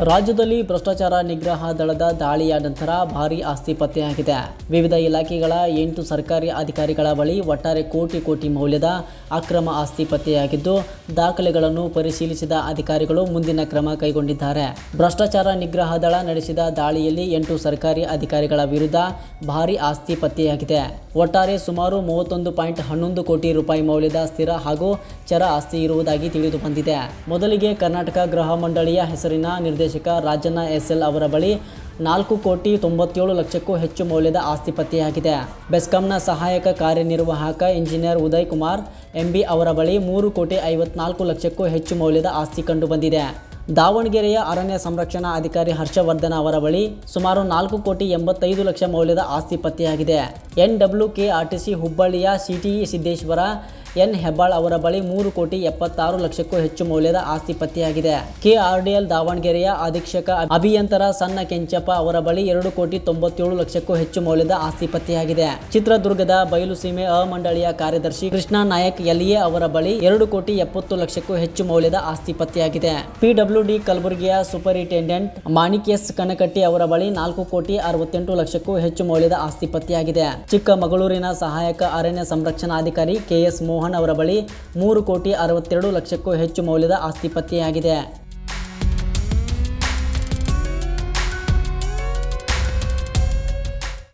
ರಾಜ್ಯದಲ್ಲಿ ಭ್ರಷ್ಟಾಚಾರ ನಿಗ್ರಹ ದಳದ ದಾಳಿಯ ನಂತರ ಭಾರೀ ಆಸ್ತಿ ಪತ್ತೆಯಾಗಿದೆ. ವಿವಿಧ ಇಲಾಖೆಗಳ 8 ಸರ್ಕಾರಿ ಅಧಿಕಾರಿಗಳ ಬಳಿ ಒಟ್ಟಾರೆ ಕೋಟಿ ಮೌಲ್ಯದ ಅಕ್ರಮ ಆಸ್ತಿ ಪತ್ತೆಯಾಗಿದ್ದು, ದಾಖಲೆಗಳನ್ನು ಪರಿಶೀಲಿಸಿದ ಅಧಿಕಾರಿಗಳು ಮುಂದಿನ ಕ್ರಮ ಕೈಗೊಂಡಿದ್ದಾರೆ. ಭ್ರಷ್ಟಾಚಾರ ನಿಗ್ರಹ ದಳ ನಡೆಸಿದ ದಾಳಿಯಲ್ಲಿ 8 ಸರ್ಕಾರಿ ಅಧಿಕಾರಿಗಳ ವಿರುದ್ಧ ಭಾರೀ ಆಸ್ತಿ ಪತ್ತೆಯಾಗಿದೆ. ಒಟ್ಟಾರೆ ಸುಮಾರು 31.11 ಕೋಟಿ ರೂಪಾಯಿ ಮೌಲ್ಯದ ಸ್ಥಿರ ಹಾಗೂ ಚರ ಆಸ್ತಿ ಇರುವುದಾಗಿ ತಿಳಿದು ಬಂದಿದೆ. ಮೊದಲಿಗೆ ಕರ್ನಾಟಕ ಗೃಹ ಮಂಡಳಿಯ ಹೆಸರಿನ ನಿರ್ದೇಶಕ ರಾಜಣ್ಣ ಎಸ್.ಎಲ್. ಅವರ ಬಳಿ 4,97 ಲಕ್ಷಕ್ಕೂ ಹೆಚ್ಚು ಮೌಲ್ಯದ ಆಸ್ತಿ ಪತ್ತೆಯಾಗಿದೆ. ಬೆಸ್ಕಾಂನ ಸಹಾಯಕ ಕಾರ್ಯನಿರ್ವಾಹಕ ಇಂಜಿನಿಯರ್ ಉದಯ್ ಕುಮಾರ್ ಎಂಬಿ ಅವರ ಬಳಿ 3,54 ಲಕ್ಷಕ್ಕೂ ಹೆಚ್ಚು ಮೌಲ್ಯದ ಆಸ್ತಿ ಕಂಡುಬಂದಿದೆ. ದಾವಣಗೆರೆಯ ಅರಣ್ಯ ಸಂರಕ್ಷಣಾ ಅಧಿಕಾರಿ ಹರ್ಷವರ್ಧನ್ ಅವರ ಬಳಿ ಸುಮಾರು 4,85 ಲಕ್ಷ ಮೌಲ್ಯದ ಆಸ್ತಿ ಪತ್ತೆಯಾಗಿದೆ. NWKRTC ಹುಬ್ಬಳ್ಳಿಯ ಸಿಟಿಇ ಸಿದ್ದೇಶ್ವರ ಎನ್ ಹೆಬ್ಬಾಳ್ ಅವರ ಬಳಿ 3,76 ಲಕ್ಷಕ್ಕೂ ಹೆಚ್ಚು ಮೌಲ್ಯದ ಆಸ್ತಿ ಪತ್ತೆಯಾಗಿದೆ. KRDL ದಾವಣಗೆರೆಯ ಅಧೀಕ್ಷಕ ಅಭಿಯಂತರ ಸಣ್ಣ ಕೆಂಚಪ್ಪ ಅವರ ಬಳಿ 2,97 ಲಕ್ಷಕ್ಕೂ ಹೆಚ್ಚು ಮೌಲ್ಯದ ಆಸ್ತಿ ಪತ್ತೆಯಾಗಿದೆ. ಚಿತ್ರದುರ್ಗದ ಬಯಲುಸೀಮೆ ಮಂಡಳಿಯ ಕಾರ್ಯದರ್ಶಿ ಕೃಷ್ಣ ನಾಯಕ್ LA ಅವರ ಬಳಿ 2,70 ಲಕ್ಷಕ್ಕೂ ಹೆಚ್ಚು ಮೌಲ್ಯದ ಆಸ್ತಿ ಪತ್ತೆಯಾಗಿದೆ. PWD ಕಲಬುರಗಿಯ ಸೂಪರಿಂಟೆಂಡೆಂಟ್ ಮಾಣಿಕ್ ಎಸ್ ಕನಕಟ್ಟಿ ಅವರ ಬಳಿ 4,68 ಲಕ್ಷಕ್ಕೂ ಹೆಚ್ಚು ಮೌಲ್ಯದ ಆಸ್ತಿ ಪತ್ತೆಯಾಗಿದೆ. ಚಿಕ್ಕಮಗಳೂರಿನ ಸಹಾಯಕ ಅರಣ್ಯ ಸಂರಕ್ಷಣಾಧಿಕಾರಿ KS ಮೋಹನ್ ಅವರ ಬಳಿ 3,62 ಲಕ್ಷಕ್ಕೂ ಹೆಚ್ಚು ಮೌಲ್ಯದ ಆಸ್ತಿ ಪತ್ತೆಯಾಗಿದೆ.